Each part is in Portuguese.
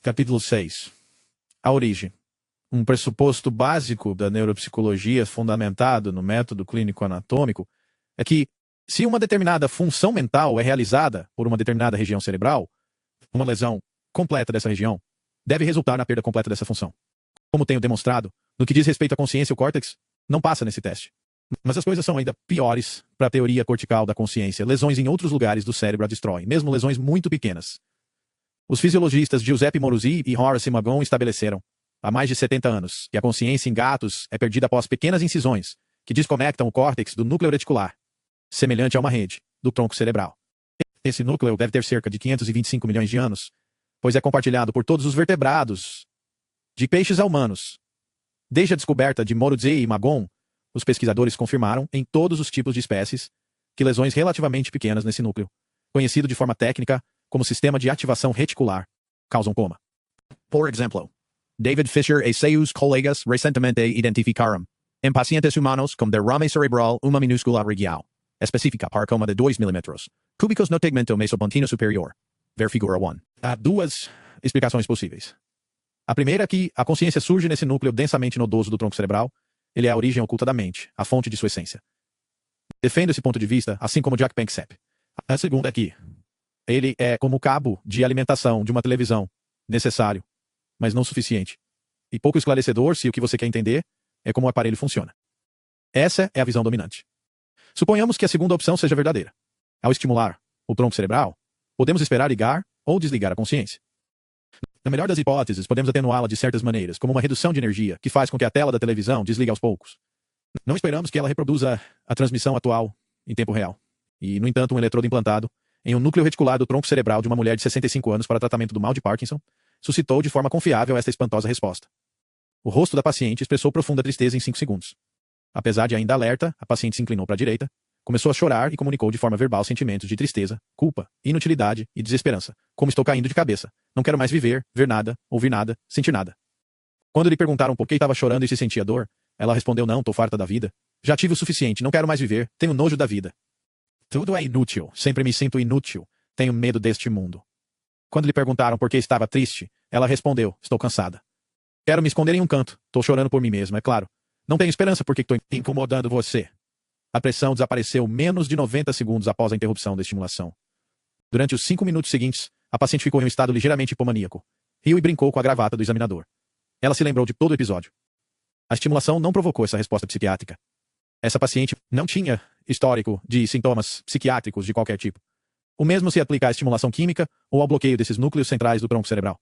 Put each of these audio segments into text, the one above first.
Capítulo 6. A origem. Um pressuposto básico da neuropsicologia fundamentado no método clínico anatômico é que, se uma determinada função mental é realizada por uma determinada região cerebral, uma lesão completa dessa região deve resultar na perda completa dessa função. Como tenho demonstrado, no que diz respeito à consciência, o córtex não passa nesse teste. Mas as coisas são ainda piores para a teoria cortical da consciência. Lesões em outros lugares do cérebro a destroem, mesmo lesões muito pequenas. Os fisiologistas Giuseppe Moruzzi e Horace Magon estabeleceram, há mais de 70 anos, que a consciência em gatos é perdida após pequenas incisões que desconectam o córtex do núcleo reticular, semelhante a uma rede, do tronco cerebral. Esse núcleo deve ter cerca de 525 milhões de anos, pois é compartilhado por todos os vertebrados, de peixes a humanos. Desde a descoberta de Moruzzi e Magon, os pesquisadores confirmaram, em todos os tipos de espécies, que lesões relativamente pequenas nesse núcleo, conhecido de forma técnica como sistema de ativação reticular, causam coma. Por exemplo, David Fisher e seus colegas recentemente identificaram, em pacientes humanos com derrame cerebral, uma minúscula região específica para coma de 2 mm cúbicos no tegmento mesopontino superior. Ver figura 1. Há duas explicações possíveis. A primeira é que a consciência surge nesse núcleo densamente nodoso do tronco cerebral. Ele é a origem oculta da mente, a fonte de sua essência. Defendo esse ponto de vista, assim como Jack Panksepp. A segunda é que ele é como o cabo de alimentação de uma televisão, necessário, mas não suficiente. E pouco esclarecedor se o que você quer entender é como o aparelho funciona. Essa é a visão dominante. Suponhamos que a segunda opção seja verdadeira. Ao estimular o tronco cerebral, podemos esperar ligar ou desligar a consciência. Na melhor das hipóteses, podemos atenuá-la de certas maneiras, como uma redução de energia, que faz com que a tela da televisão desligue aos poucos. Não esperamos que ela reproduza a transmissão atual em tempo real. E, no entanto, um eletrodo implantado em um núcleo reticular do tronco cerebral de uma mulher de 65 anos para tratamento do mal de Parkinson suscitou de forma confiável esta espantosa resposta. O rosto da paciente expressou profunda tristeza em 5 segundos. Apesar de ainda alerta, a paciente se inclinou para a direita, começou a chorar e comunicou de forma verbal sentimentos de tristeza, culpa, inutilidade e desesperança. Como estou caindo de cabeça. Não quero mais viver, ver nada, ouvir nada, sentir nada. Quando lhe perguntaram por que estava chorando e se sentia dor, ela respondeu: não, estou farta da vida. Já tive o suficiente, não quero mais viver, tenho nojo da vida. Tudo é inútil, sempre me sinto inútil, tenho medo deste mundo. Quando lhe perguntaram por que estava triste, ela respondeu: estou cansada. Quero me esconder em um canto, estou chorando por mim mesma, é claro. Não tenho esperança porque estou incomodando você. A pressão desapareceu menos de 90 segundos após a interrupção da estimulação. Durante os 5 minutos seguintes, a paciente ficou em um estado ligeiramente hipomaníaco. Riu e brincou com a gravata do examinador. Ela se lembrou de todo o episódio. A estimulação não provocou essa resposta psiquiátrica. Essa paciente não tinha histórico de sintomas psiquiátricos de qualquer tipo. O mesmo se aplica à estimulação química ou ao bloqueio desses núcleos centrais do tronco cerebral.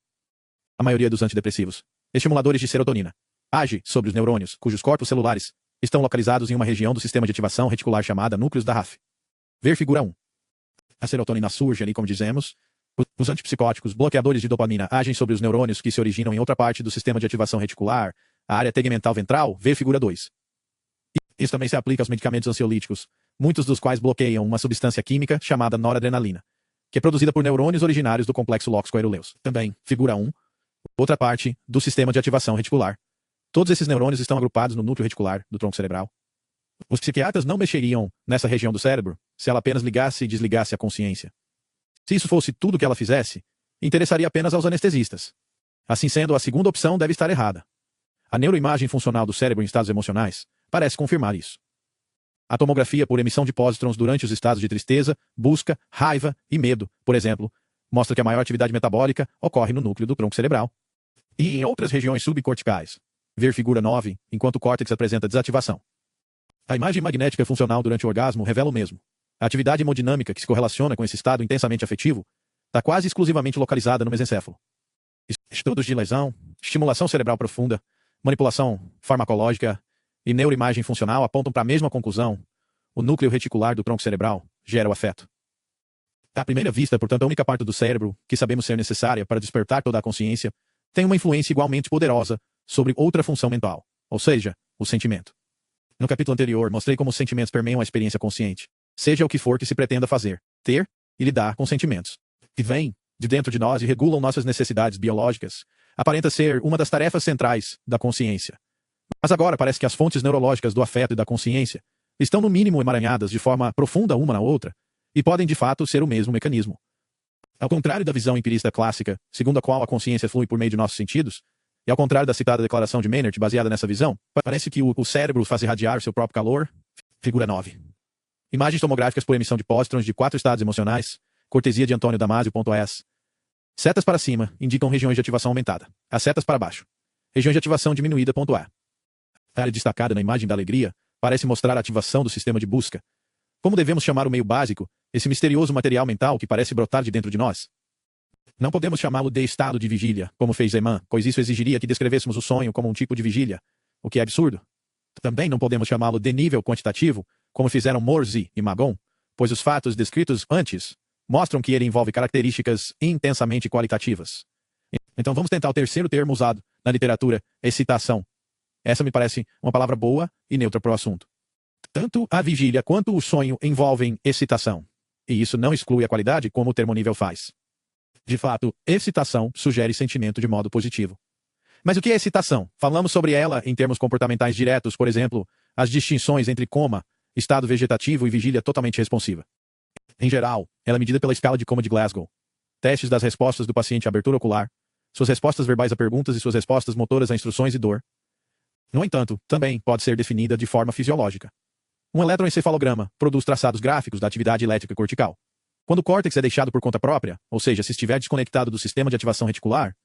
A maioria dos antidepressivos, estimuladores de serotonina, age sobre os neurônios, cujos corpos celulares estão localizados em uma região do sistema de ativação reticular chamada núcleos da RAF. Ver figura 1. A serotonina surge ali, como dizemos. Os antipsicóticos, bloqueadores de dopamina, agem sobre os neurônios que se originam em outra parte do sistema de ativação reticular, a área tegmental ventral, ver figura 2. Isso também se aplica aos medicamentos ansiolíticos, muitos dos quais bloqueiam uma substância química chamada noradrenalina, que é produzida por neurônios originários do complexo lóxico-aeroleus. Também, figura 1, outra parte do sistema de ativação reticular. Todos esses neurônios estão agrupados no núcleo reticular do tronco cerebral. Os psiquiatras não mexeriam nessa região do cérebro se ela apenas ligasse e desligasse a consciência. Se isso fosse tudo o que ela fizesse, interessaria apenas aos anestesistas. Assim sendo, a segunda opção deve estar errada. A neuroimagem funcional do cérebro em estados emocionais parece confirmar isso. A tomografia por emissão de pósitrons durante os estados de tristeza, busca, raiva e medo, por exemplo, mostra que a maior atividade metabólica ocorre no núcleo do tronco cerebral e em outras regiões subcorticais. Ver figura 9, enquanto o córtex apresenta desativação. A imagem magnética funcional durante o orgasmo revela o mesmo. A atividade hemodinâmica que se correlaciona com esse estado intensamente afetivo está quase exclusivamente localizada no mesencéfalo. Estudos de lesão, estimulação cerebral profunda, manipulação farmacológica e neuroimagem funcional apontam para a mesma conclusão. O núcleo reticular do tronco cerebral gera o afeto. À primeira vista, portanto, a única parte do cérebro que sabemos ser necessária para despertar toda a consciência tem uma influência igualmente poderosa sobre outra função mental, ou seja, o sentimento. No capítulo anterior, mostrei como os sentimentos permeiam a experiência consciente, seja o que for que se pretenda fazer, ter e lidar com sentimentos. E vêm de dentro de nós e regulam nossas necessidades biológicas. Aparenta ser uma das tarefas centrais da consciência. Mas agora parece que as fontes neurológicas do afeto e da consciência estão no mínimo emaranhadas de forma profunda uma na outra e podem de fato ser o mesmo mecanismo. Ao contrário da visão empirista clássica, segundo a qual a consciência flui por meio de nossos sentidos, e ao contrário da citada declaração de Maynard baseada nessa visão, parece que o cérebro faz irradiar seu próprio calor. Figura 9. Imagens tomográficas por emissão de pósitrons de 4 estados emocionais, cortesia de Antônio Damasio.es. Setas para cima indicam regiões de ativação aumentada. As setas para baixo, regiões de ativação diminuída.a. A área destacada na imagem da alegria parece mostrar a ativação do sistema de busca. Como devemos chamar o meio básico, esse misterioso material mental que parece brotar de dentro de nós? Não podemos chamá-lo de estado de vigília, como fez Zeman, pois isso exigiria que descrevêssemos o sonho como um tipo de vigília, o que é absurdo. Também não podemos chamá-lo de nível quantitativo, como fizeram Morse e Magon, pois os fatos descritos antes mostram que ele envolve características intensamente qualitativas. Então vamos tentar o terceiro termo usado na literatura, excitação. Essa me parece uma palavra boa e neutra para o assunto. Tanto a vigília quanto o sonho envolvem excitação. E isso não exclui a qualidade como o termo nível faz. De fato, excitação sugere sentimento de modo positivo. Mas o que é excitação? Falamos sobre ela em termos comportamentais diretos, por exemplo, as distinções entre coma, estado vegetativo e vigília totalmente responsiva. Em geral, ela é medida pela escala de coma de Glasgow. Testes das respostas do paciente à abertura ocular, suas respostas verbais a perguntas e suas respostas motoras a instruções e dor. No entanto, também pode ser definida de forma fisiológica. Um eletroencefalograma produz traçados gráficos da atividade elétrica cortical. Quando o córtex é deixado por conta própria, ou seja, se estiver desconectado do sistema de ativação reticular,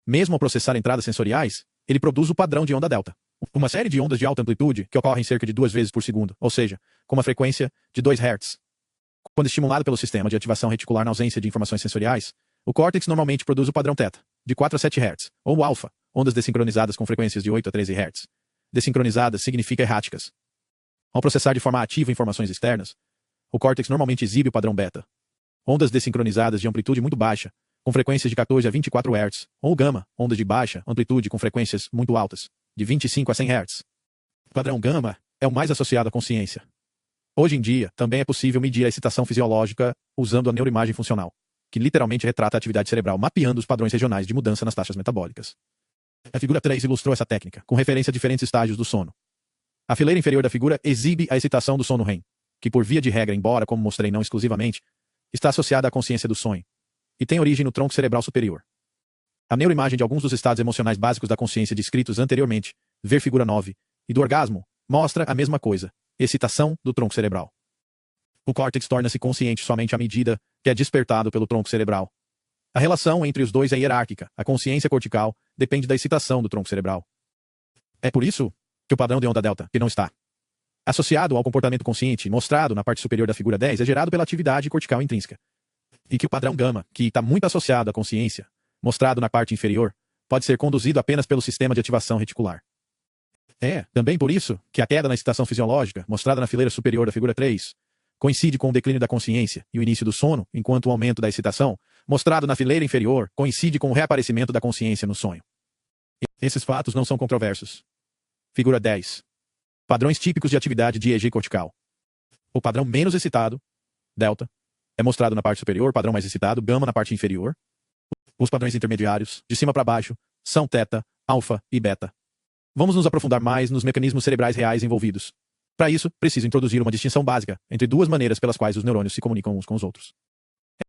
mesmo ao processar entradas sensoriais, ele produz o padrão de onda delta. Uma série de ondas de alta amplitude que ocorrem cerca de 2 vezes por segundo, ou seja, com uma frequência de 2 Hz. Quando estimulado pelo sistema de ativação reticular na ausência de informações sensoriais, o córtex normalmente produz o padrão θ, de 4 a 7 Hz, ou alfa, ondas desincronizadas com frequências de 8 a 13 Hz. Desincronizadas significa erráticas. Ao processar de forma ativa informações externas, o córtex normalmente exibe o padrão beta. Ondas desincronizadas de amplitude muito baixa, com frequências de 14 a 24 Hz, ou gama, ondas de baixa amplitude com frequências muito altas, de 25 a 100 Hz. O padrão gama é o mais associado à consciência. Hoje em dia, também é possível medir a excitação fisiológica usando a neuroimagem funcional, que literalmente retrata a atividade cerebral mapeando os padrões regionais de mudança nas taxas metabólicas. A figura 3 ilustrou essa técnica, com referência a diferentes estágios do sono. A fileira inferior da figura exibe a excitação do sono REM, que por via de regra, embora como mostrei não exclusivamente, está associada à consciência do sonho, e tem origem no tronco cerebral superior. A neuroimagem de alguns dos estados emocionais básicos da consciência descritos anteriormente, ver figura 9, e do orgasmo, mostra a mesma coisa, excitação do tronco cerebral. O córtex torna-se consciente somente à medida que é despertado pelo tronco cerebral. A relação entre os dois é hierárquica, a consciência cortical depende da excitação do tronco cerebral. É por isso que o padrão de onda delta, que não está associado ao comportamento consciente mostrado na parte superior da figura 10, é gerado pela atividade cortical intrínseca. E que o padrão gama, que está muito associado à consciência, mostrado na parte inferior, pode ser conduzido apenas pelo sistema de ativação reticular. É também por isso que a queda na excitação fisiológica, mostrada na fileira superior da figura 3, coincide com o declínio da consciência e o início do sono, enquanto o aumento da excitação, mostrado na fileira inferior, coincide com o reaparecimento da consciência no sonho. Esses fatos não são controversos. Figura 10. Padrões típicos de atividade de EEG cortical. O padrão menos excitado, delta, é mostrado na parte superior, padrão mais excitado, gama na parte inferior. Os padrões intermediários, de cima para baixo, são θ, alfa e beta. Vamos nos aprofundar mais nos mecanismos cerebrais reais envolvidos. Para isso, preciso introduzir uma distinção básica entre duas maneiras pelas quais os neurônios se comunicam uns com os outros.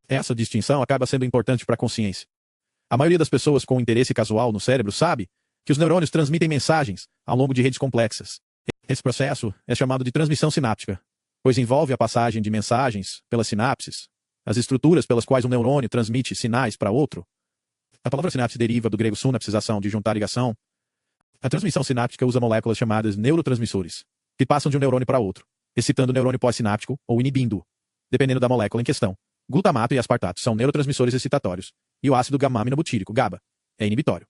Essa distinção acaba sendo importante para a consciência. A maioria das pessoas com interesse casual no cérebro sabe que os neurônios transmitem mensagens ao longo de redes complexas. Esse processo é chamado de transmissão sináptica, pois envolve a passagem de mensagens pelas sinapses, as estruturas pelas quais um neurônio transmite sinais para outro. A palavra sinapse deriva do grego sunapsização, de juntar ligação. A transmissão sináptica usa moléculas chamadas neurotransmissores, que passam de um neurônio para outro, excitando o neurônio pós-sináptico ou inibindo-o, dependendo da molécula em questão. Glutamato e aspartato são neurotransmissores excitatórios, e o ácido gamma-aminobutírico, GABA, é inibitório.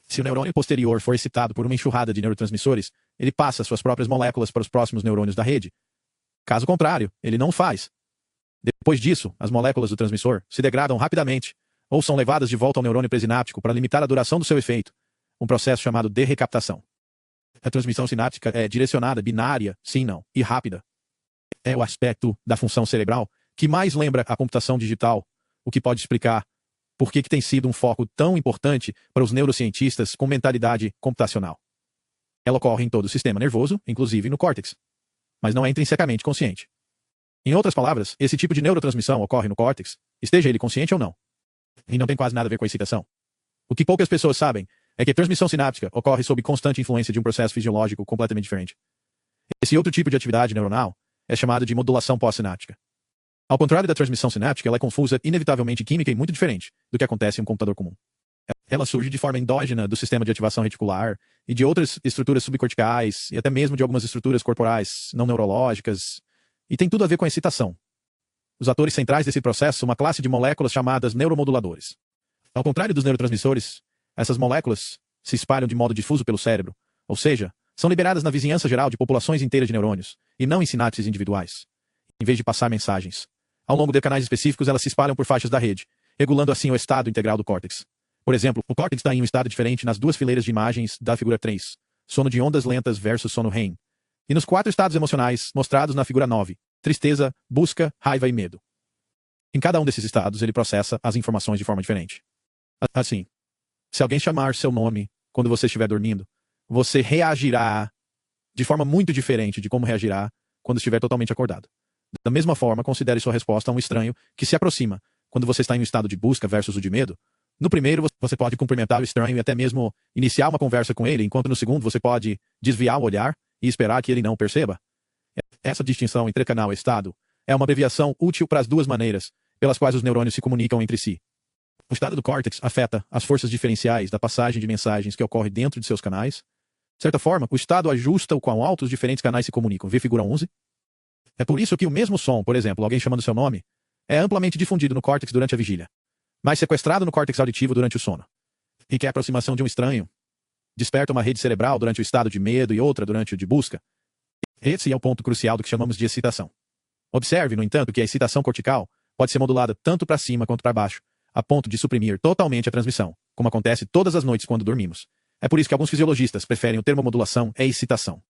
Se o neurônio posterior for excitado por uma enxurrada de neurotransmissores, ele passa suas próprias moléculas para os próximos neurônios da rede. Caso contrário, ele não faz. Depois disso, as moléculas do transmissor se degradam rapidamente, ou são levadas de volta ao neurônio presináptico para limitar a duração do seu efeito, um processo chamado de recaptação. A transmissão sináptica é direcionada, binária, sim, não, e rápida. É o aspecto da função cerebral que mais lembra a computação digital, o que pode explicar por que tem sido um foco tão importante para os neurocientistas com mentalidade computacional. Ela ocorre em todo o sistema nervoso, inclusive no córtex, mas não é intrinsecamente consciente. Em outras palavras, esse tipo de neurotransmissão ocorre no córtex, esteja ele consciente ou não. E não tem quase nada a ver com a excitação. O que poucas pessoas sabem é que a transmissão sináptica ocorre sob constante influência de um processo fisiológico completamente diferente. Esse outro tipo de atividade neuronal é chamado de modulação pós-sináptica. Ao contrário da transmissão sináptica, ela é confusa, inevitavelmente química e muito diferente do que acontece em um computador comum. Ela surge de forma endógena do sistema de ativação reticular e de outras estruturas subcorticais e até mesmo de algumas estruturas corporais não neurológicas, e tem tudo a ver com a excitação. Os atores centrais desse processo são uma classe de moléculas chamadas neuromoduladores. Ao contrário dos neurotransmissores, essas moléculas se espalham de modo difuso pelo cérebro, ou seja, são liberadas na vizinhança geral de populações inteiras de neurônios, e não em sinapses individuais. Em vez de passar mensagens, ao longo de canais específicos, elas se espalham por faixas da rede, regulando assim o estado integral do córtex. Por exemplo, o córtex está em um estado diferente nas duas fileiras de imagens da figura 3, sono de ondas lentas versus sono REM, e nos 4 estados emocionais mostrados na figura 9, tristeza, busca, raiva e medo. Em cada um desses estados, ele processa as informações de forma diferente. Assim, se alguém chamar seu nome quando você estiver dormindo, você reagirá de forma muito diferente de como reagirá quando estiver totalmente acordado. Da mesma forma, considere sua resposta a um estranho que se aproxima quando você está em um estado de busca versus o de medo. No primeiro, você pode cumprimentar o estranho e até mesmo iniciar uma conversa com ele, enquanto no segundo você pode desviar o olhar e esperar que ele não perceba. Essa distinção entre canal e estado é uma abreviação útil para as duas maneiras pelas quais os neurônios se comunicam entre si. O estado do córtex afeta as forças diferenciais da passagem de mensagens que ocorre dentro de seus canais. De certa forma, o estado ajusta o quão alto os diferentes canais se comunicam. Vê figura 11? É por isso que o mesmo som, por exemplo, alguém chamando seu nome, é amplamente difundido no córtex durante a vigília, mas sequestrado no córtex auditivo durante o sono. E que a aproximação de um estranho desperta uma rede cerebral durante o estado de medo e outra durante o de busca. Esse é o ponto crucial do que chamamos de excitação. Observe, no entanto, que a excitação cortical pode ser modulada tanto para cima quanto para baixo, a ponto de suprimir totalmente a transmissão, como acontece todas as noites quando dormimos. É por isso que alguns fisiologistas preferem o termo modulação e excitação.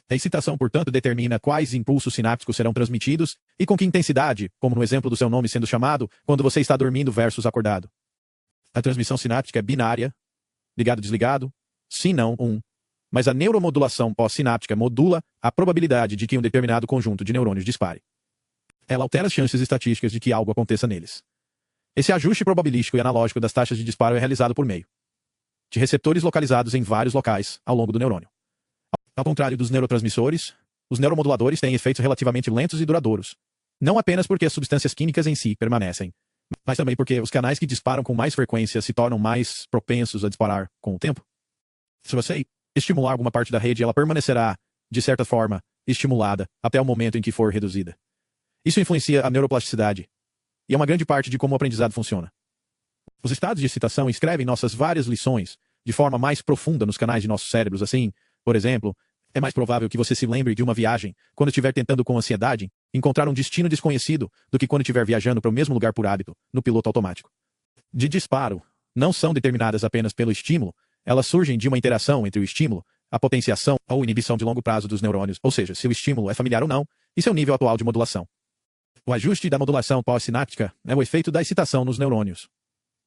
A excitação, portanto, determina quais impulsos sinápticos serão transmitidos e com que intensidade, como no exemplo do seu nome sendo chamado, quando você está dormindo versus acordado. A transmissão sináptica é binária, ligado-desligado, sim-não, mas a neuromodulação pós-sináptica modula a probabilidade de que um determinado conjunto de neurônios dispare. Ela altera as chances estatísticas de que algo aconteça neles. Esse ajuste probabilístico e analógico das taxas de disparo é realizado por meio de receptores localizados em vários locais ao longo do neurônio. Ao contrário dos neurotransmissores, os neuromoduladores têm efeitos relativamente lentos e duradouros. Não apenas porque as substâncias químicas em si permanecem, mas também porque os canais que disparam com mais frequência se tornam mais propensos a disparar com o tempo. Se você estimular alguma parte da rede, ela permanecerá, de certa forma, estimulada até o momento em que for reduzida. Isso influencia a neuroplasticidade, e é uma grande parte de como o aprendizado funciona. Os estados de excitação escrevem nossas várias lições de forma mais profunda nos canais de nossos cérebros. Assim, por exemplo, é mais provável que você se lembre de uma viagem quando estiver tentando com ansiedade encontrar um destino desconhecido do que quando estiver viajando para o mesmo lugar por hábito, no piloto automático. De disparo, não são determinadas apenas pelo estímulo, elas surgem de uma interação entre o estímulo, a potenciação ou inibição de longo prazo dos neurônios, ou seja, se o estímulo é familiar ou não, e seu nível atual de modulação. O ajuste da modulação pós-sináptica é o efeito da excitação nos neurônios.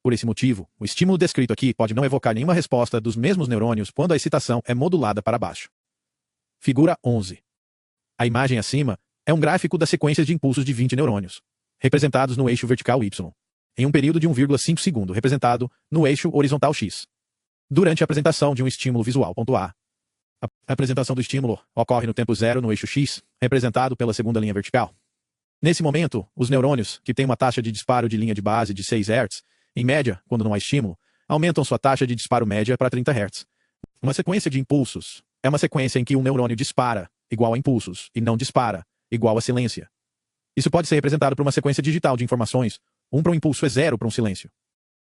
Por esse motivo, o estímulo descrito aqui pode não evocar nenhuma resposta dos mesmos neurônios quando a excitação é modulada para baixo. Figura 11. A imagem acima é um gráfico das sequências de impulsos de 20 neurônios, representados no eixo vertical Y, em um período de 1,5 segundo, representado no eixo horizontal X, durante a apresentação de um estímulo visual. A. A apresentação do estímulo ocorre no tempo zero no eixo X, representado pela segunda linha vertical. Nesse momento, os neurônios, que têm uma taxa de disparo de linha de base de 6 Hz, em média, quando não há estímulo, aumentam sua taxa de disparo média para 30 Hz. Uma sequência de impulsos é uma sequência em que um neurônio dispara, igual a impulsos, e não dispara, igual a silêncio. Isso pode ser representado por uma sequência digital de informações, 1 para um impulso é 0 para um silêncio.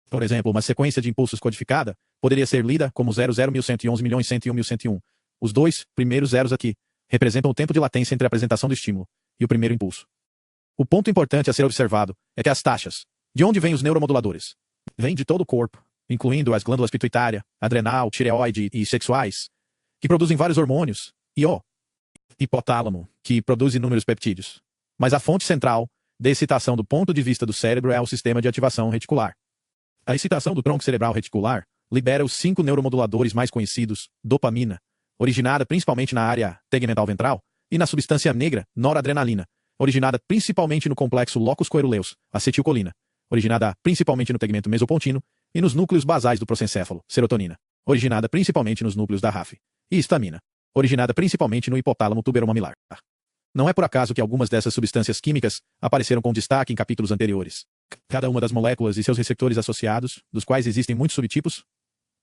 Por exemplo, uma sequência de impulsos codificada poderia ser lida como 00.111.101.101. Os dois primeiros zeros aqui representam o tempo de latência entre a apresentação do estímulo e o primeiro impulso. O ponto importante a ser observado é que as taxas, de onde vêm os neuromoduladores, vêm de todo o corpo, incluindo as glândulas pituitária, adrenal, tireoide e sexuais, que produzem vários hormônios, e o hipotálamo, que produz inúmeros peptídeos. Mas a fonte central da excitação do ponto de vista do cérebro é o sistema de ativação reticular. A excitação do tronco cerebral reticular libera os 5 neuromoduladores mais conhecidos, dopamina, originada principalmente na área tegmental ventral, e na substância negra, noradrenalina, originada principalmente no complexo locus coeruleus, acetilcolina, originada principalmente no tegmento mesopontino, e nos núcleos basais do prosencéfalo, serotonina, originada principalmente nos núcleos da RAF, e histamina, originada principalmente no hipotálamo tuberomamilar. Não é por acaso que algumas dessas substâncias químicas apareceram com destaque em capítulos anteriores. Cada uma das moléculas e seus receptores associados, dos quais existem muitos subtipos,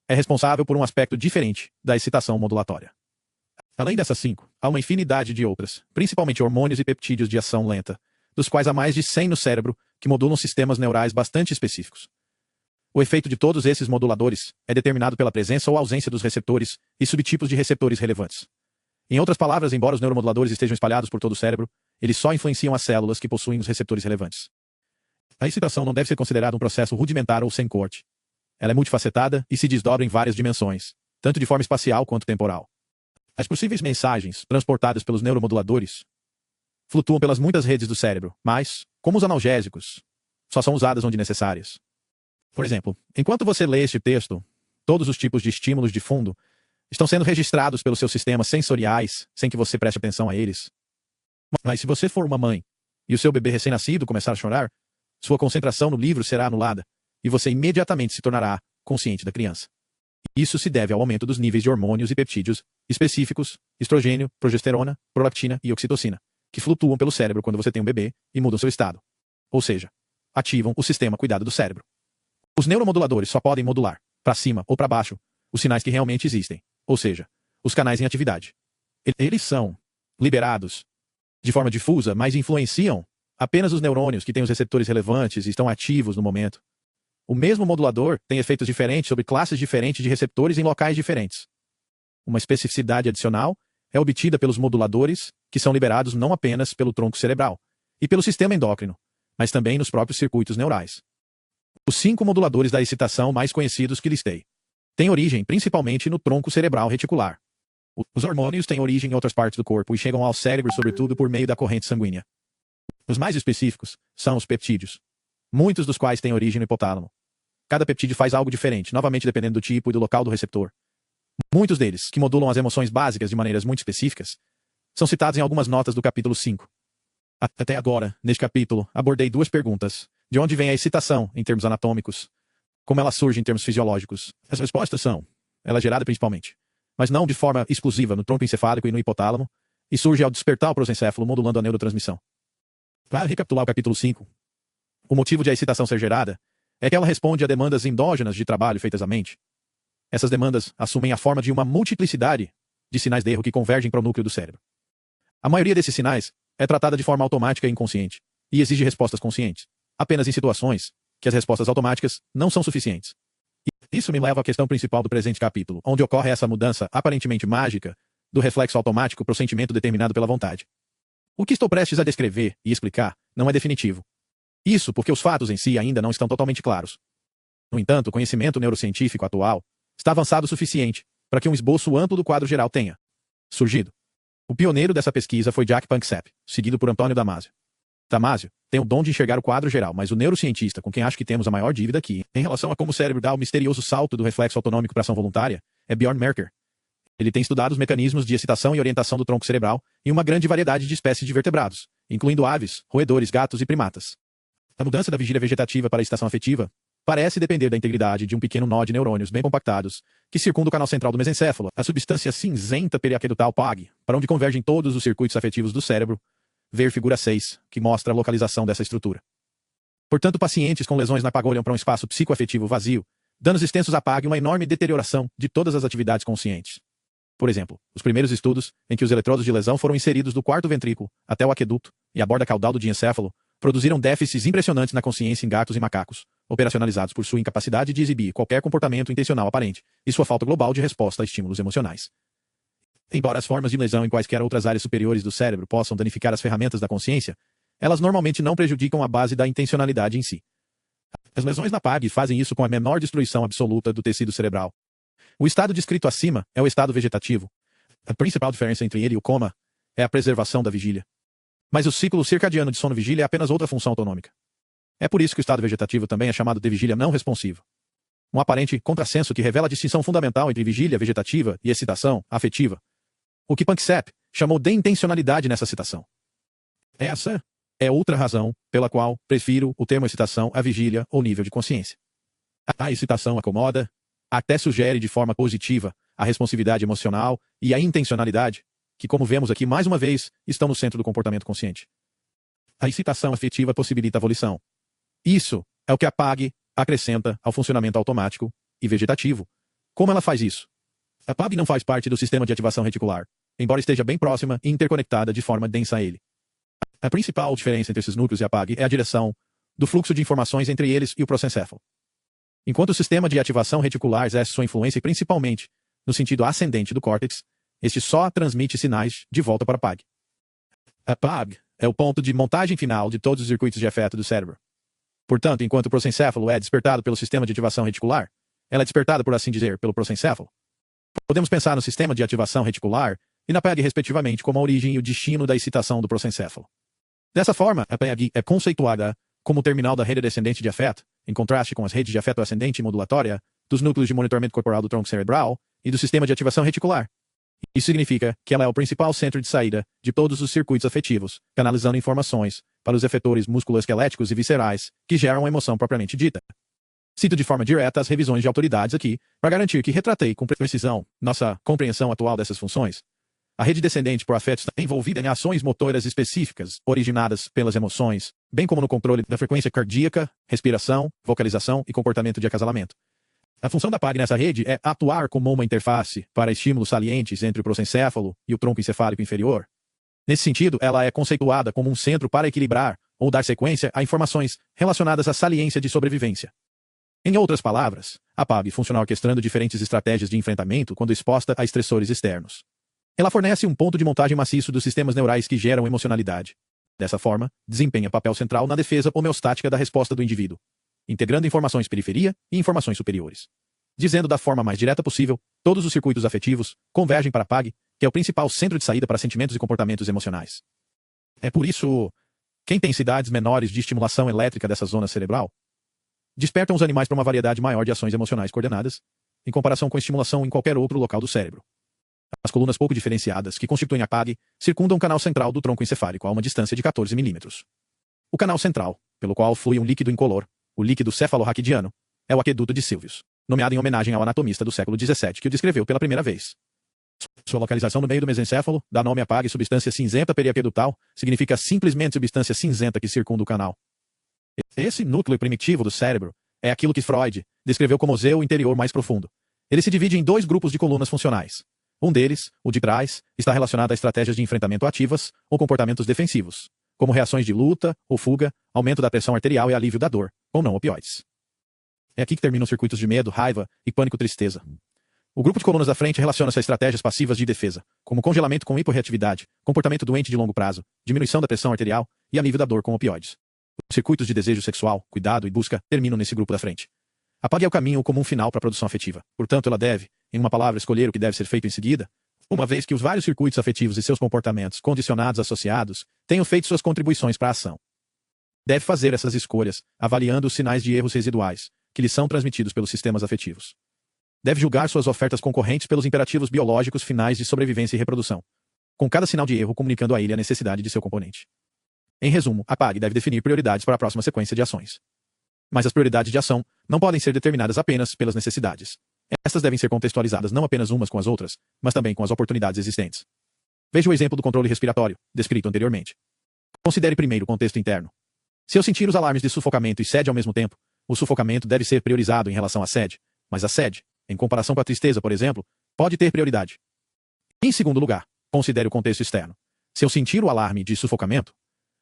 é responsável por um aspecto diferente da excitação modulatória. Além dessas 5, há uma infinidade de outras, principalmente hormônios e peptídeos de ação lenta, dos quais há mais de 100 no cérebro, que modulam sistemas neurais bastante específicos. O efeito de todos esses moduladores é determinado pela presença ou ausência dos receptores e subtipos de receptores relevantes. Em outras palavras, embora os neuromoduladores estejam espalhados por todo o cérebro, eles só influenciam as células que possuem os receptores relevantes. A excitação não deve ser considerada um processo rudimentar ou sem corte. Ela é multifacetada e se desdobra em várias dimensões, tanto de forma espacial quanto temporal. As possíveis mensagens, transportadas pelos neuromoduladores, flutuam pelas muitas redes do cérebro, mas, como os analgésicos, só são usadas onde necessárias. Por exemplo, enquanto você lê este texto, todos os tipos de estímulos de fundo estão sendo registrados pelos seus sistemas sensoriais, sem que você preste atenção a eles. Mas se você for uma mãe, e o seu bebê recém-nascido começar a chorar, sua concentração no livro será anulada, e você imediatamente se tornará consciente da criança. Isso se deve ao aumento dos níveis de hormônios e peptídeos específicos, estrogênio, progesterona, prolactina e oxitocina, que flutuam pelo cérebro quando você tem um bebê e mudam seu estado. Ou seja, ativam o sistema cuidado do cérebro. Os neuromoduladores só podem modular, para cima ou para baixo, os sinais que realmente existem, ou seja, os canais em atividade. Eles são liberados de forma difusa, mas influenciam apenas os neurônios que têm os receptores relevantes e estão ativos no momento. O mesmo modulador tem efeitos diferentes sobre classes diferentes de receptores em locais diferentes. Uma especificidade adicional é obtida pelos moduladores, que são liberados não apenas pelo tronco cerebral e pelo sistema endócrino, mas também nos próprios circuitos neurais. Os 5 moduladores da excitação mais conhecidos que listei têm origem principalmente no tronco cerebral reticular. Os hormônios têm origem em outras partes do corpo e chegam ao cérebro sobretudo por meio da corrente sanguínea. Os mais específicos são os peptídeos, muitos dos quais têm origem no hipotálamo. Cada peptídeo faz algo diferente, novamente dependendo do tipo e do local do receptor. Muitos deles, que modulam as emoções básicas de maneiras muito específicas, são citados em algumas notas do capítulo 5. Até agora, neste capítulo, abordei 2 perguntas. De onde vem a excitação, em termos anatômicos? Como ela surge em termos fisiológicos? As respostas são: ela é gerada principalmente, mas não de forma explosiva no tronco encefálico e no hipotálamo, e surge ao despertar o prosencéfalo, modulando a neurotransmissão. Para recapitular o capítulo 5, o motivo de a excitação ser gerada é que ela responde a demandas endógenas de trabalho feitas à mente. Essas demandas assumem a forma de uma multiplicidade de sinais de erro que convergem para o núcleo do cérebro. A maioria desses sinais é tratada de forma automática e inconsciente, e exige respostas conscientes, apenas em situações que as respostas automáticas não são suficientes. E isso me leva à questão principal do presente capítulo, onde ocorre essa mudança aparentemente mágica do reflexo automático para o sentimento determinado pela vontade. O que estou prestes a descrever e explicar não é definitivo. Isso porque os fatos em si ainda não estão totalmente claros. No entanto, o conhecimento neurocientífico atual está avançado o suficiente para que um esboço amplo do quadro geral tenha surgido. O pioneiro dessa pesquisa foi Jack Panksepp, seguido por Antônio Damasio. Damasio tem o dom de enxergar o quadro geral, mas o neurocientista com quem acho que temos a maior dívida aqui, em relação a como o cérebro dá o misterioso salto do reflexo autonômico para a ação voluntária, é Bjorn Merker. Ele tem estudado os mecanismos de excitação e orientação do tronco cerebral em uma grande variedade de espécies de vertebrados, incluindo aves, roedores, gatos e primatas. A mudança da vigília vegetativa para a excitação afetiva parece depender da integridade de um pequeno nó de neurônios bem compactados que circunda o canal central do mesencéfalo, a substância cinzenta periaquedutal PAG, para onde convergem todos os circuitos afetivos do cérebro, ver figura 6, que mostra a localização dessa estrutura. Portanto, pacientes com lesões na PAG olham para um espaço psicoafetivo vazio, danos extensos à PAG e uma enorme deterioração de todas as atividades conscientes. Por exemplo, os primeiros estudos, em que os eletrodos de lesão foram inseridos do quarto ventrículo até o aqueduto e a borda caudal do diencéfalo, produziram déficits impressionantes na consciência em gatos e macacos, operacionalizados por sua incapacidade de exibir qualquer comportamento intencional aparente e sua falta global de resposta a estímulos emocionais. Embora as formas de lesão em quaisquer outras áreas superiores do cérebro possam danificar as ferramentas da consciência, elas normalmente não prejudicam a base da intencionalidade em si. As lesões na PAG fazem isso com a menor destruição absoluta do tecido cerebral. O estado descrito acima é o estado vegetativo. A principal diferença entre ele e o coma é a preservação da vigília. Mas o ciclo circadiano de sono-vigília é apenas outra função autonômica. É por isso que o estado vegetativo também é chamado de vigília não responsiva. Um aparente contrassenso que revela a distinção fundamental entre vigília vegetativa e excitação afetiva. O que Panksepp chamou de intencionalidade nessa citação. Essa É outra razão pela qual prefiro o termo excitação à vigília ou nível de consciência. A excitação acomoda, até sugere de forma positiva a responsividade emocional e a intencionalidade, que, como vemos aqui mais uma vez, estão no centro do comportamento consciente. A excitação afetiva possibilita a volição. Isso é o que a PAG acrescenta ao funcionamento automático e vegetativo. Como ela faz isso? A PAG não faz parte do sistema de ativação reticular, embora esteja bem próxima e interconectada de forma densa a ele. A principal diferença entre esses núcleos e a PAG é a direção do fluxo de informações entre eles e o prosencéfalo. Enquanto o sistema de ativação reticular exerce sua influência principalmente no sentido ascendente do córtex, este só transmite sinais de volta para a PAG. A PAG é o ponto de montagem final de todos os circuitos de afeto do cérebro. Portanto, enquanto o prosencéfalo é despertado pelo sistema de ativação reticular, ela é despertada, por assim dizer, pelo prosencéfalo. Podemos pensar no sistema de ativação reticular e na PAG, respectivamente, como a origem e o destino da excitação do prosencéfalo. Dessa forma, a PAG é conceituada como o terminal da rede descendente de afeto, em contraste com as redes de afeto ascendente e modulatória dos núcleos de monitoramento corporal do tronco cerebral e do sistema de ativação reticular. Isso significa que ela é o principal centro de saída de todos os circuitos afetivos, canalizando informações para os efetores musculoesqueléticos e viscerais que geram a emoção propriamente dita. Cito de forma direta as revisões de autoridades aqui, para garantir que retratei com precisão nossa compreensão atual dessas funções. A rede descendente por afeto está envolvida em ações motoras específicas, originadas pelas emoções, bem como no controle da frequência cardíaca, respiração, vocalização e comportamento de acasalamento. A função da PAG nessa rede é atuar como uma interface para estímulos salientes entre o prosencéfalo e o tronco encefálico inferior. Nesse sentido, ela é conceituada como um centro para equilibrar ou dar sequência a informações relacionadas à saliência de sobrevivência. Em outras palavras, a PAG funciona orquestrando diferentes estratégias de enfrentamento quando exposta a estressores externos. Ela fornece um ponto de montagem maciço dos sistemas neurais que geram emocionalidade. Dessa forma, desempenha papel central na defesa homeostática da resposta do indivíduo, integrando informações periferia e informações superiores. Dizendo da forma mais direta possível, todos os circuitos afetivos convergem para a PAG, que é o principal centro de saída para sentimentos e comportamentos emocionais. É por isso que intensidades menores de estimulação elétrica dessa zona cerebral despertam os animais para uma variedade maior de ações emocionais coordenadas, em comparação com a estimulação em qualquer outro local do cérebro. As colunas pouco diferenciadas que constituem a PAG circundam o canal central do tronco encefálico a uma distância de 14 milímetros. O canal central, pelo qual flui um líquido incolor, o líquido cefalorraquidiano, é o aqueduto de Sylvius, nomeado em homenagem ao anatomista do século XVII que o descreveu pela primeira vez. Sua localização no meio do mesencéfalo dá nome à PAG. Substância cinzenta periaquedutal significa simplesmente substância cinzenta que circunda o canal. Esse núcleo primitivo do cérebro é aquilo que Freud descreveu como o zeu interior mais profundo. Ele se divide em dois grupos de colunas funcionais. Um deles, o de trás, está relacionado a estratégias de enfrentamento ativas ou comportamentos defensivos, como reações de luta ou fuga, aumento da pressão arterial e alívio da dor, ou não opioides. É aqui que terminam os circuitos de medo, raiva e pânico-tristeza. O grupo de colunas da frente relaciona-se a estratégias passivas de defesa, como congelamento com hiporreatividade, comportamento doente de longo prazo, diminuição da pressão arterial e alívio da dor com opioides. Os circuitos de desejo sexual, cuidado e busca terminam nesse grupo da frente. A PAG é o caminho comum final para a produção afetiva. Portanto, ela deve, em uma palavra, escolher o que deve ser feito em seguida, uma vez que os vários circuitos afetivos e seus comportamentos condicionados associados tenham feito suas contribuições para a ação. Deve fazer essas escolhas, avaliando os sinais de erros residuais, que lhe são transmitidos pelos sistemas afetivos. Deve julgar suas ofertas concorrentes pelos imperativos biológicos finais de sobrevivência e reprodução, com cada sinal de erro comunicando a ele a necessidade de seu componente. Em resumo, a PAG deve definir prioridades para a próxima sequência de ações. Mas as prioridades de ação não podem ser determinadas apenas pelas necessidades. Estas devem ser contextualizadas não apenas umas com as outras, mas também com as oportunidades existentes. Veja o exemplo do controle respiratório, descrito anteriormente. Considere primeiro o contexto interno. Se eu sentir os alarmes de sufocamento e sede ao mesmo tempo, o sufocamento deve ser priorizado em relação à sede, mas a sede, em comparação com a tristeza, por exemplo, pode ter prioridade. Em segundo lugar, considere o contexto externo. Se eu sentir o alarme de sufocamento,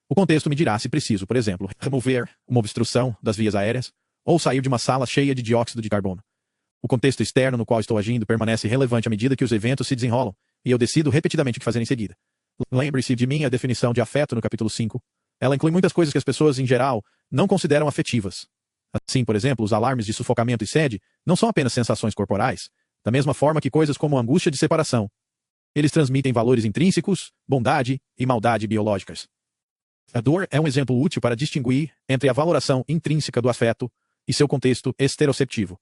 o contexto me dirá se preciso, por exemplo, remover uma obstrução das vias aéreas ou sair de uma sala cheia de dióxido de carbono. O contexto externo no qual estou agindo permanece relevante à medida que os eventos se desenrolam e eu decido repetidamente o que fazer em seguida. Lembre-se de minha definição de afeto no capítulo 5. Ela inclui muitas coisas que as pessoas, em geral, não consideram afetivas. Assim, por exemplo, os alarmes de sufocamento e sede não são apenas sensações corporais, da mesma forma que coisas como a angústia de separação. Eles transmitem valores intrínsecos, bondade e maldade biológicas. A dor é um exemplo útil para distinguir entre a valoração intrínseca do afeto e seu contexto estereoceptivo.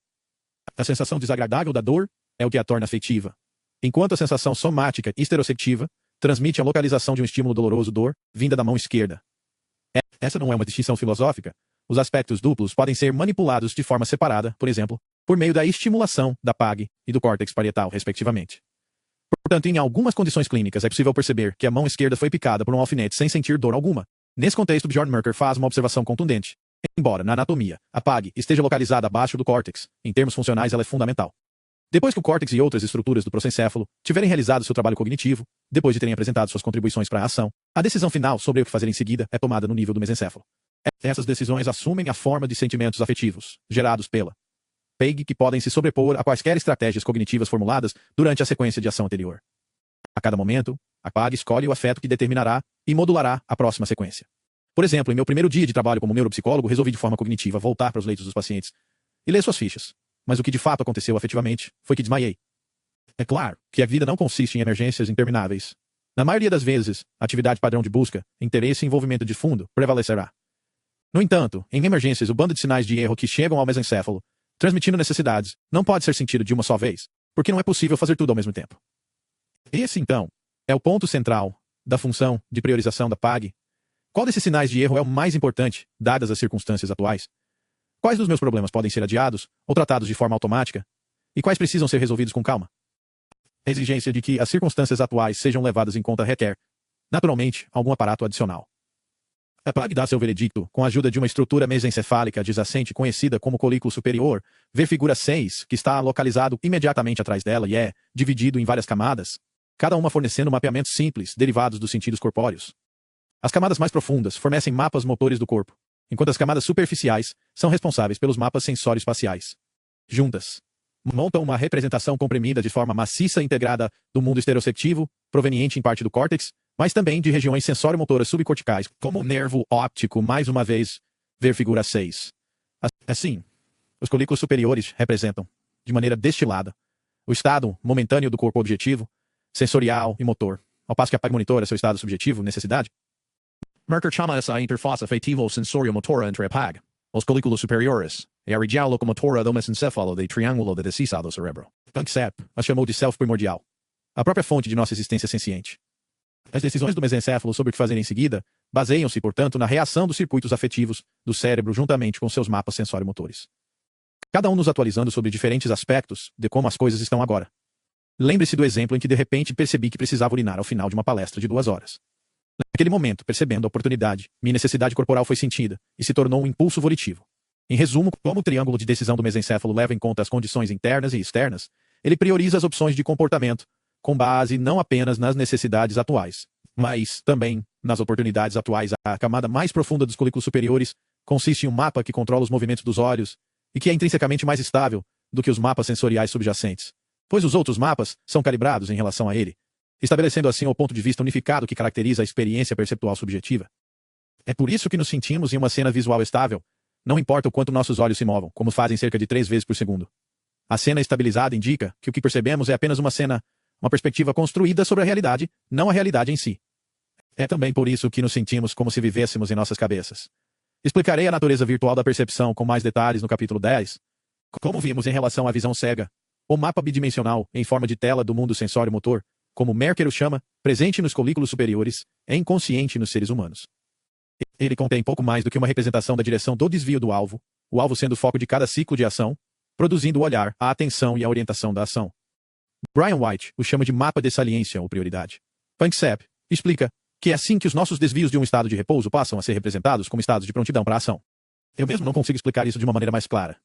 A sensação desagradável da dor é o que a torna afetiva, enquanto a sensação somática estereoceptiva transmite a localização de um estímulo doloroso dor vinda da mão esquerda. Essa não é uma distinção filosófica. Os aspectos duplos podem ser manipulados de forma separada, por exemplo, por meio da estimulação da PAG e do córtex parietal, respectivamente. Portanto, em algumas condições clínicas é possível perceber que a mão esquerda foi picada por um alfinete sem sentir dor alguma. Nesse contexto, Bjorn Merker faz uma observação contundente. Embora, na anatomia, a PAG esteja localizada abaixo do córtex, em termos funcionais ela é fundamental. Depois que o córtex e outras estruturas do prosencéfalo tiverem realizado seu trabalho cognitivo, depois de terem apresentado suas contribuições para a ação, a decisão final sobre o que fazer em seguida é tomada no nível do mesencéfalo. Essas decisões assumem a forma de sentimentos afetivos, gerados pela PAG, que podem se sobrepor a quaisquer estratégias cognitivas formuladas durante a sequência de ação anterior. A cada momento, a PAG escolhe o afeto que determinará e modulará a próxima sequência. Por exemplo, em meu primeiro dia de trabalho como neuropsicólogo, resolvi de forma cognitiva voltar para os leitos dos pacientes e ler suas fichas. Mas o que de fato aconteceu afetivamente foi que desmaiei. É claro que a vida não consiste em emergências intermináveis. Na maioria das vezes, a atividade padrão de busca, interesse e envolvimento de fundo prevalecerá. No entanto, em emergências, o bando de sinais de erro que chegam ao mesencéfalo, transmitindo necessidades, não pode ser sentido de uma só vez, porque não é possível fazer tudo ao mesmo tempo. Esse, então, é o ponto central da função de priorização da PAG. Qual desses sinais de erro é o mais importante, dadas as circunstâncias atuais? Quais dos meus problemas podem ser adiados ou tratados de forma automática? E quais precisam ser resolvidos com calma? A exigência de que as circunstâncias atuais sejam levadas em conta requer, naturalmente, algum aparato adicional. A PAG dá seu veredicto com a ajuda de uma estrutura mesencefálica adjacente conhecida como colículo superior, ver figura 6, que está localizado imediatamente atrás dela e é dividido em várias camadas, cada uma fornecendo mapeamentos simples derivados dos sentidos corpóreos. As camadas mais profundas fornecem mapas motores do corpo, enquanto as camadas superficiais são responsáveis pelos mapas sensório-espaciais. Juntas, montam uma representação comprimida de forma maciça e integrada do mundo estereoceptivo, proveniente em parte do córtex, mas também de regiões sensório-motoras subcorticais, como o nervo óptico, mais uma vez, ver figura 6. Assim, os colículos superiores representam, de maneira destilada, o estado momentâneo do corpo objetivo, sensorial e motor, ao passo que a PAG monitora seu estado subjetivo, necessidade. Merker chama essa interface afetivo-sensorio-motora entre a PAG, os colículos superiores, e a região locomotora do mesencéfalo de triângulo de decisão do cérebro. Panksepp a chamou de self primordial, a própria fonte de nossa existência senciente. As decisões do mesencéfalo sobre o que fazer em seguida baseiam-se, portanto, na reação dos circuitos afetivos do cérebro juntamente com seus mapas sensório-motores. Cada um nos atualizando sobre diferentes aspectos de como as coisas estão agora. Lembre-se do exemplo em que de repente percebi que precisava urinar ao final de uma palestra de 2 horas. Naquele momento, percebendo a oportunidade, minha necessidade corporal foi sentida e se tornou um impulso volitivo. Em resumo, como o triângulo de decisão do mesencéfalo leva em conta as condições internas e externas, ele prioriza as opções de comportamento, com base não apenas nas necessidades atuais, mas também nas oportunidades atuais. A camada mais profunda dos colículos superiores consiste em um mapa que controla os movimentos dos olhos e que é intrinsecamente mais estável do que os mapas sensoriais subjacentes, pois os outros mapas são calibrados em relação a ele, estabelecendo assim o ponto de vista unificado que caracteriza a experiência perceptual subjetiva. É por isso que nos sentimos em uma cena visual estável, não importa o quanto nossos olhos se movam, como fazem cerca de 3 vezes por segundo. A cena estabilizada indica que o que percebemos é apenas uma cena, uma perspectiva construída sobre a realidade, não a realidade em si. É também por isso que nos sentimos como se vivêssemos em nossas cabeças. Explicarei a natureza virtual da percepção com mais detalhes no capítulo 10. Como vimos em relação à visão cega, o mapa bidimensional, em forma de tela do mundo sensório-motor, como Merker o chama, presente nos colículos superiores, é inconsciente nos seres humanos. Ele contém pouco mais do que uma representação da direção do desvio do alvo, o alvo sendo o foco de cada ciclo de ação, produzindo o olhar, a atenção e a orientação da ação. Brian White o chama de mapa de saliência ou prioridade. Panksepp explica que é assim que os nossos desvios de um estado de repouso passam a ser representados como estados de prontidão para a ação. Eu mesmo não consigo explicar isso de uma maneira mais clara.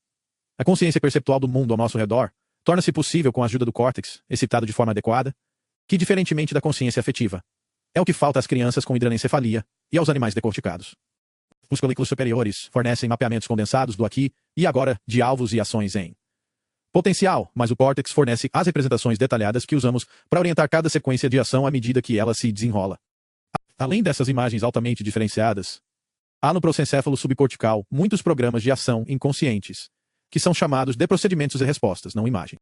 A consciência perceptual do mundo ao nosso redor torna-se possível com a ajuda do córtex, excitado de forma adequada, que, diferentemente da consciência afetiva, é o que falta às crianças com hidranencefalia e aos animais decorticados. Os colículos superiores fornecem mapeamentos condensados do aqui e agora de alvos e ações em potencial, mas o córtex fornece as representações detalhadas que usamos para orientar cada sequência de ação à medida que ela se desenrola. Além dessas imagens altamente diferenciadas, há no prosencéfalo subcortical muitos programas de ação inconscientes, que são chamados de procedimentos e respostas, não imagens.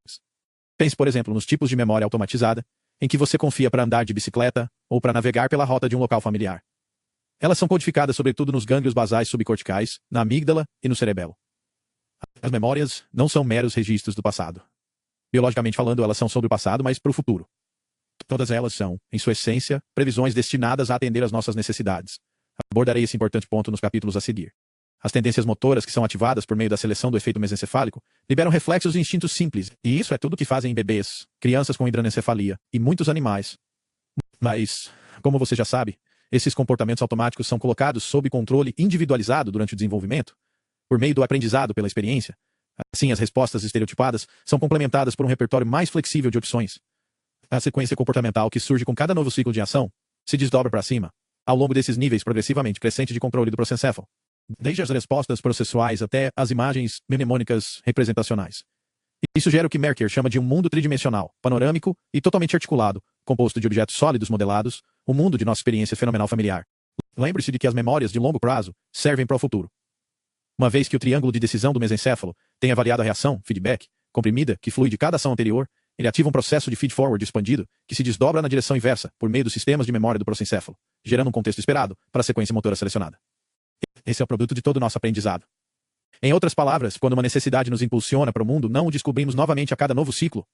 Pense, por exemplo, nos tipos de memória automatizada, em que você confia para andar de bicicleta ou para navegar pela rota de um local familiar. Elas são codificadas sobretudo nos gânglios basais subcorticais, na amígdala e no cerebelo. As memórias não são meros registros do passado. Biologicamente falando, elas são sobre o passado, mas para o futuro. Todas elas são, em sua essência, previsões destinadas a atender às nossas necessidades, Abordarei esse importante ponto nos capítulos a seguir. As tendências motoras que são ativadas por meio da seleção do efeito mesencefálico liberam reflexos e instintos simples, e isso é tudo o que fazem em bebês, crianças com hidranencefalia e muitos animais. Mas, como você já sabe, esses comportamentos automáticos são colocados sob controle individualizado durante o desenvolvimento, por meio do aprendizado pela experiência. Assim, as respostas estereotipadas são complementadas por um repertório mais flexível de opções. A sequência comportamental que surge com cada novo ciclo de ação se desdobra para cima, ao longo desses níveis progressivamente crescentes de controle do prosencéfalo, desde as respostas processuais até as imagens mnemônicas representacionais. Isso gera o que Merker chama de um mundo tridimensional, panorâmico e totalmente articulado, composto de objetos sólidos modelados, o mundo de nossa experiência fenomenal familiar. Lembre-se de que as memórias de longo prazo servem para o futuro. Uma vez que o triângulo de decisão do mesencéfalo tem avaliado a reação, feedback, comprimida, que flui de cada ação anterior, ele ativa um processo de feed-forward expandido que se desdobra na direção inversa por meio dos sistemas de memória do prosencéfalo, gerando um contexto esperado para a sequência motora selecionada. Esse é o produto de todo o nosso aprendizado. Em outras palavras, quando uma necessidade nos impulsiona para o mundo, não o descobrimos novamente a cada novo ciclo.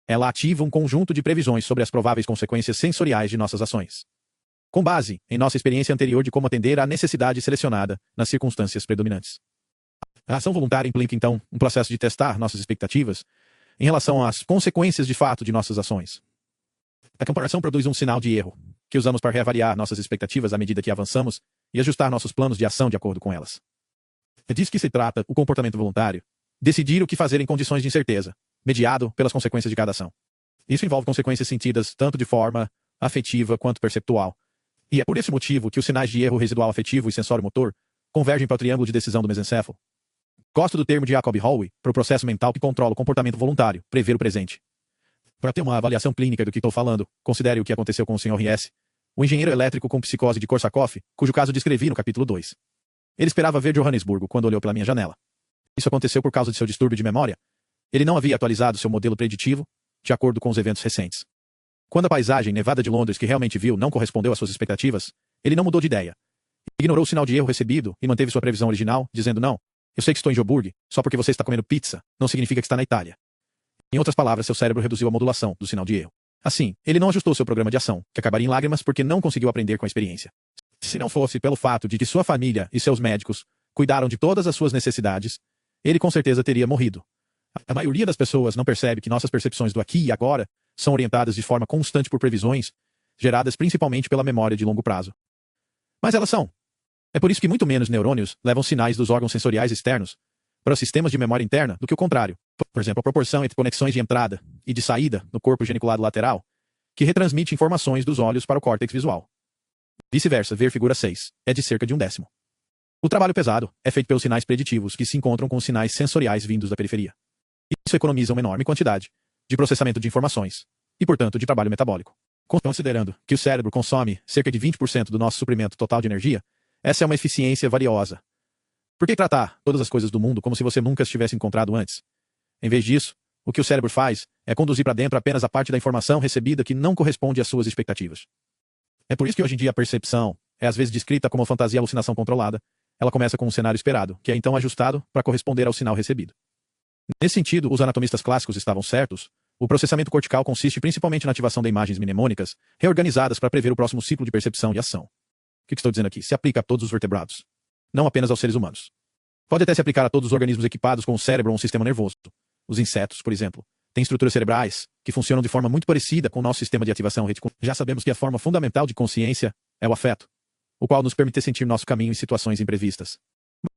Ela ativa um conjunto de previsões sobre as prováveis consequências sensoriais de nossas ações, com base em nossa experiência anterior de como atender à necessidade selecionada nas circunstâncias predominantes. A ação voluntária implica, então, um processo de testar nossas expectativas em relação às consequências de fato de nossas ações. A comparação produz um sinal de erro, que usamos para reavaliar nossas expectativas à medida que avançamos e ajustar nossos planos de ação de acordo com elas. É disso que se trata o comportamento voluntário. Decidir o que fazer em condições de incerteza, mediado pelas consequências de cada ação. Isso envolve consequências sentidas tanto de forma afetiva quanto perceptual. E é por esse motivo que os sinais de erro residual afetivo e sensório-motor convergem para o triângulo de decisão do mesencéfalo. Gosto do termo de Jacob Howe para o processo mental que controla o comportamento voluntário, prever o presente. Para ter uma avaliação clínica do que estou falando, considere o que aconteceu com o Sr. S., o engenheiro elétrico com psicose de Korsakoff, cujo caso descrevi no capítulo 2. Ele esperava ver Johannesburgo quando olhou pela minha janela. Isso aconteceu por causa de seu distúrbio de memória. Ele não havia atualizado seu modelo preditivo, de acordo com os eventos recentes. Quando a paisagem nevada de Londres que realmente viu não correspondeu às suas expectativas, ele não mudou de ideia. Ignorou o sinal de erro recebido e manteve sua previsão original, dizendo não. Eu sei que estou em Joburg, só porque você está comendo pizza, não significa que está na Itália. Em outras palavras, seu cérebro reduziu a modulação do sinal de erro. Assim, ele não ajustou seu programa de ação, que acabaria em lágrimas porque não conseguiu aprender com a experiência. Se não fosse pelo fato de que sua família e seus médicos cuidaram de todas as suas necessidades, ele com certeza teria morrido. A maioria das pessoas não percebe que nossas percepções do aqui e agora são orientadas de forma constante por previsões, geradas principalmente pela memória de longo prazo. Mas elas são. É por isso que muito menos neurônios levam sinais dos órgãos sensoriais externos para os sistemas de memória interna do que o contrário. Por exemplo, a proporção entre conexões de entrada e de saída no corpo geniculado lateral, que retransmite informações dos olhos para o córtex visual. Vice-versa, ver figura 6, é de cerca de 1/10. O trabalho pesado é feito pelos sinais preditivos que se encontram com os sinais sensoriais vindos da periferia. Isso economiza uma enorme quantidade de processamento de informações e, portanto, de trabalho metabólico. Considerando que o cérebro consome cerca de 20% do nosso suprimento total de energia, essa é uma eficiência valiosa. Por que tratar todas as coisas do mundo como se você nunca as tivesse encontrado antes? Em vez disso, o que o cérebro faz é conduzir para dentro apenas a parte da informação recebida que não corresponde às suas expectativas. É por isso que hoje em dia a percepção é às vezes descrita como fantasia alucinação controlada. Ela começa com um cenário esperado, que é então ajustado para corresponder ao sinal recebido. Nesse sentido, os anatomistas clássicos estavam certos. O processamento cortical consiste principalmente na ativação de imagens mnemônicas, reorganizadas para prever o próximo ciclo de percepção e ação. O que estou dizendo aqui? Se aplica a todos os vertebrados, não apenas aos seres humanos. Pode até se aplicar a todos os organismos equipados com um cérebro ou um sistema nervoso. Os insetos, por exemplo, têm estruturas cerebrais que funcionam de forma muito parecida com o nosso sistema de ativação reticular. Já sabemos que a forma fundamental de consciência é o afeto, o qual nos permite sentir nosso caminho em situações imprevistas.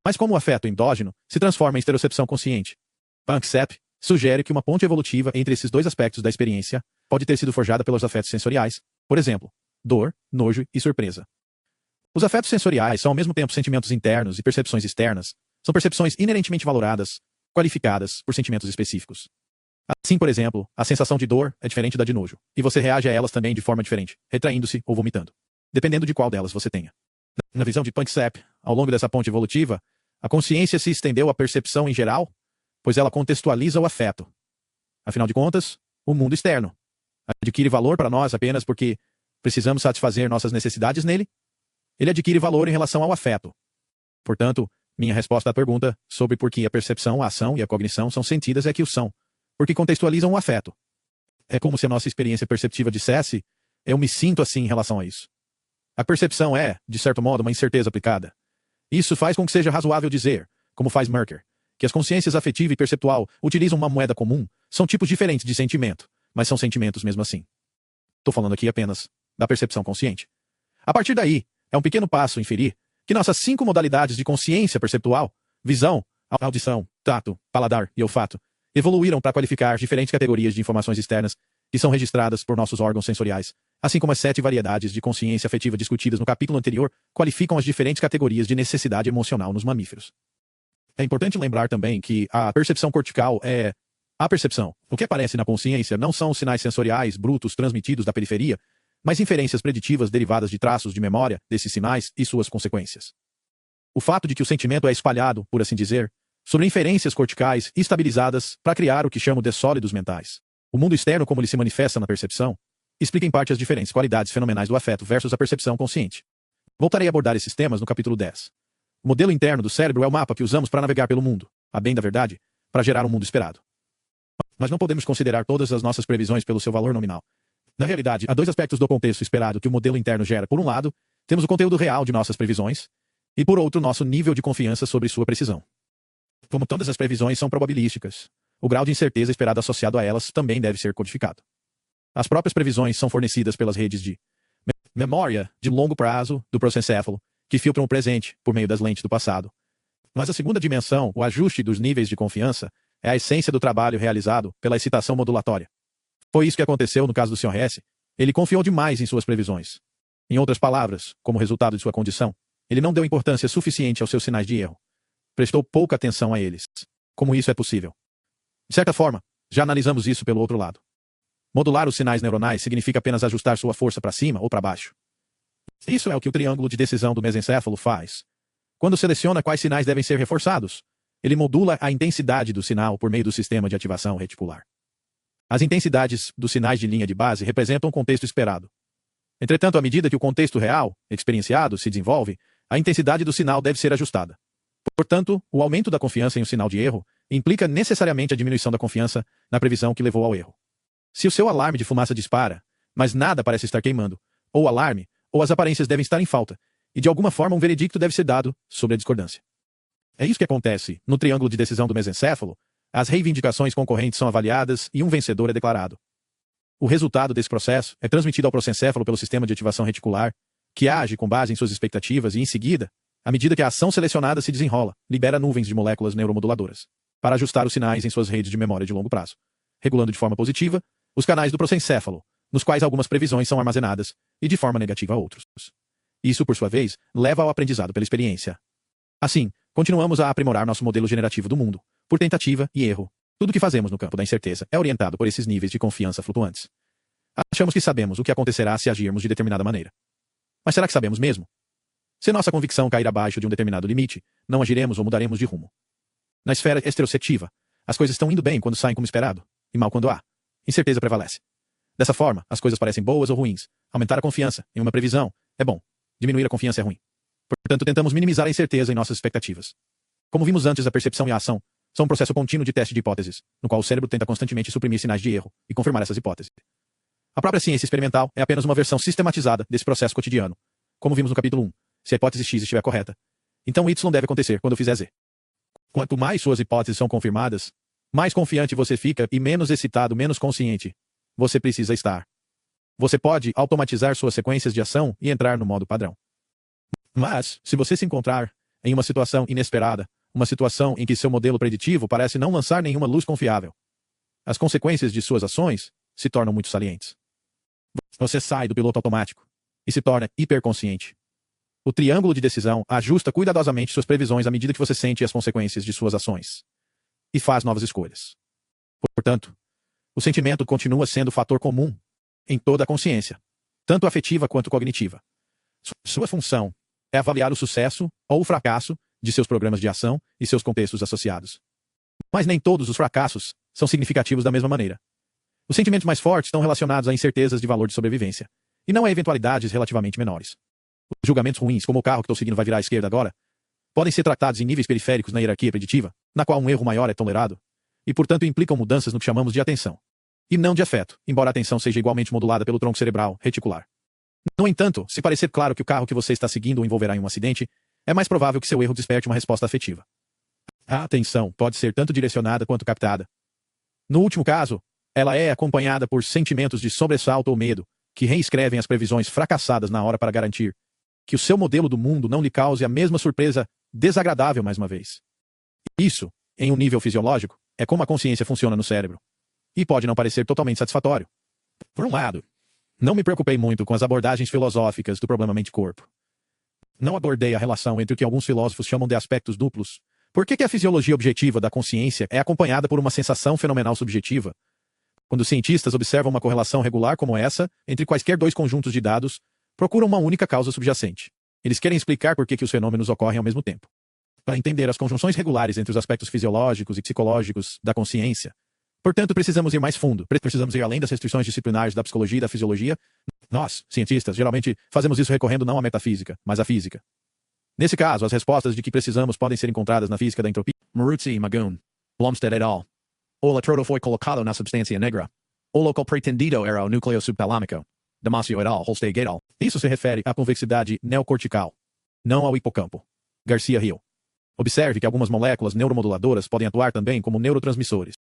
Mas como o afeto endógeno se transforma em estereocepção consciente, Panksepp sugere que uma ponte evolutiva entre esses dois aspectos da experiência pode ter sido forjada pelos afetos sensoriais, por exemplo, dor, nojo e surpresa. Os afetos sensoriais são ao mesmo tempo sentimentos internos e percepções externas. São percepções inerentemente valoradas, qualificadas por sentimentos específicos. Assim, por exemplo, a sensação de dor é diferente da de nojo, e você reage a elas também de forma diferente, retraindo-se ou vomitando, dependendo de qual delas você tenha. Na visão de Panksepp, ao longo dessa ponte evolutiva, a consciência se estendeu à percepção em geral, pois ela contextualiza o afeto. Afinal de contas, o mundo externo adquire valor para nós apenas porque precisamos satisfazer nossas necessidades nele. Ele adquire valor em relação ao afeto. Portanto, minha resposta à pergunta sobre por que a percepção, a ação e a cognição são sentidas é que o são, porque contextualizam o afeto. É como se a nossa experiência perceptiva dissesse, eu me sinto assim em relação a isso. A percepção é, de certo modo, uma incerteza aplicada. Isso faz com que seja razoável dizer, como faz Merker, que as consciências afetiva e perceptual utilizam uma moeda comum, são tipos diferentes de sentimento, mas são sentimentos mesmo assim. Estou falando aqui apenas da percepção consciente. A partir daí, é um pequeno passo inferir que nossas 5 modalidades de consciência perceptual, visão, audição, tato, paladar e olfato, evoluíram para qualificar diferentes categorias de informações externas que são registradas por nossos órgãos sensoriais, assim como as 7 variedades de consciência afetiva discutidas no capítulo anterior qualificam as diferentes categorias de necessidade emocional nos mamíferos. É importante lembrar também que a percepção cortical é a percepção. O que aparece na consciência não são os sinais sensoriais brutos transmitidos da periferia, mas inferências preditivas derivadas de traços de memória desses sinais e suas consequências. O fato de que o sentimento é espalhado, por assim dizer, sobre inferências corticais estabilizadas para criar o que chamo de sólidos mentais. O mundo externo como ele se manifesta na percepção, explica em parte as diferentes qualidades fenomenais do afeto versus a percepção consciente. Voltarei a abordar esses temas no capítulo 10. O modelo interno do cérebro é o mapa que usamos para navegar pelo mundo, a bem da verdade, para gerar um mundo esperado. Mas não podemos considerar todas as nossas previsões pelo seu valor nominal. Na realidade, há 2 aspectos do contexto esperado que o modelo interno gera. Por um lado, temos o conteúdo real de nossas previsões, e por outro, nosso nível de confiança sobre sua precisão. Como todas as previsões são probabilísticas, o grau de incerteza esperado associado a elas também deve ser codificado. As próprias previsões são fornecidas pelas redes de memória de longo prazo do prosencéfalo, que filtram o presente por meio das lentes do passado. Mas a segunda dimensão, o ajuste dos níveis de confiança, é a essência do trabalho realizado pela excitação modulatória. Foi isso que aconteceu no caso do Sr. Hesse. Ele confiou demais em suas previsões. Em outras palavras, como resultado de sua condição, ele não deu importância suficiente aos seus sinais de erro. Prestou pouca atenção a eles. Como isso é possível? De certa forma, já analisamos isso pelo outro lado. Modular os sinais neuronais significa apenas ajustar sua força para cima ou para baixo. Isso é o que o triângulo de decisão do mesencéfalo faz. Quando seleciona quais sinais devem ser reforçados, ele modula a intensidade do sinal por meio do sistema de ativação reticular. As intensidades dos sinais de linha de base representam o contexto esperado. Entretanto, à medida que o contexto real, experienciado, se desenvolve, a intensidade do sinal deve ser ajustada. Portanto, o aumento da confiança em um sinal de erro implica necessariamente a diminuição da confiança na previsão que levou ao erro. Se o seu alarme de fumaça dispara, mas nada parece estar queimando, ou o alarme, ou as aparências devem estar em falta, e de alguma forma um veredicto deve ser dado sobre a discordância. É isso que acontece no triângulo de decisão do mesencéfalo. As reivindicações concorrentes são avaliadas e um vencedor é declarado. O resultado desse processo é transmitido ao prosencéfalo pelo sistema de ativação reticular, que age com base em suas expectativas e, em seguida, à medida que a ação selecionada se desenrola, libera nuvens de moléculas neuromoduladoras para ajustar os sinais em suas redes de memória de longo prazo, regulando de forma positiva os canais do prosencéfalo, nos quais algumas previsões são armazenadas, e de forma negativa outros. Isso, por sua vez, leva ao aprendizado pela experiência. Assim, continuamos a aprimorar nosso modelo generativo do mundo, por tentativa e erro. Tudo o que fazemos no campo da incerteza é orientado por esses níveis de confiança flutuantes. Achamos que sabemos o que acontecerá se agirmos de determinada maneira. Mas será que sabemos mesmo? Se nossa convicção cair abaixo de um determinado limite, não agiremos ou mudaremos de rumo. Na esfera estereoceptiva, as coisas estão indo bem quando saem como esperado, e mal quando há. Incerteza prevalece. Dessa forma, as coisas parecem boas ou ruins. Aumentar a confiança em uma previsão é bom. Diminuir a confiança é ruim. Portanto, tentamos minimizar a incerteza em nossas expectativas. Como vimos antes, a percepção e a ação são um processo contínuo de teste de hipóteses, no qual o cérebro tenta constantemente suprimir sinais de erro e confirmar essas hipóteses. A própria ciência experimental é apenas uma versão sistematizada desse processo cotidiano. Como vimos no capítulo 1, se a hipótese X estiver correta, então Y deve acontecer quando eu fizer Z. Quanto mais suas hipóteses são confirmadas, mais confiante você fica e menos excitado, menos consciente você precisa estar. Você pode automatizar suas sequências de ação e entrar no modo padrão. Mas, se você se encontrar em uma situação inesperada, uma situação em que seu modelo preditivo parece não lançar nenhuma luz confiável, as consequências de suas ações se tornam muito salientes. Você sai do piloto automático e se torna hiperconsciente. O triângulo de decisão ajusta cuidadosamente suas previsões à medida que você sente as consequências de suas ações e faz novas escolhas. Portanto, o sentimento continua sendo o fator comum em toda a consciência, tanto afetiva quanto cognitiva. Sua função é avaliar o sucesso ou o fracasso de seus programas de ação e seus contextos associados. Mas nem todos os fracassos são significativos da mesma maneira. Os sentimentos mais fortes estão relacionados a incertezas de valor de sobrevivência, e não a eventualidades relativamente menores. Os julgamentos ruins, como o carro que estou seguindo vai virar à esquerda agora, podem ser tratados em níveis periféricos na hierarquia preditiva, na qual um erro maior é tolerado, e portanto implicam mudanças no que chamamos de atenção, e não de afeto, embora a atenção seja igualmente modulada pelo tronco cerebral reticular. No entanto, se parecer claro que o carro que você está seguindo o envolverá em um acidente, é mais provável que seu erro desperte uma resposta afetiva. A atenção pode ser tanto direcionada quanto captada. No último caso, ela é acompanhada por sentimentos de sobressalto ou medo, que reescrevem as previsões fracassadas na hora para garantir que o seu modelo do mundo não lhe cause a mesma surpresa desagradável mais uma vez. Isso, em um nível fisiológico, é como a consciência funciona no cérebro. E pode não parecer totalmente satisfatório. Por um lado, não me preocupei muito com as abordagens filosóficas do problema mente-corpo. Não abordei a relação entre o que alguns filósofos chamam de aspectos duplos. Por que a fisiologia objetiva da consciência é acompanhada por uma sensação fenomenal subjetiva? Quando cientistas observam uma correlação regular como essa, entre quaisquer dois conjuntos de dados, procuram uma única causa subjacente. Eles querem explicar por que os fenômenos ocorrem ao mesmo tempo. Para entender as conjunções regulares entre os aspectos fisiológicos e psicológicos da consciência, portanto, precisamos ir mais fundo, precisamos ir além das restrições disciplinares da psicologia e da fisiologia. Nós, cientistas, geralmente fazemos isso recorrendo não à metafísica, mas à física. Nesse caso, as respostas de que precisamos podem ser encontradas na física da entropia. Maruzzi e Magoon, Blomstedt et al. O electrodo foi colocado na substância negra. O local pretendido era o núcleo subtalâmico. Damasio et al. Holsteg et al. Isso se refere à convexidade neocortical, não ao hipocampo. Garcia Hill. Observe que algumas moléculas neuromoduladoras podem atuar também como neurotransmissores.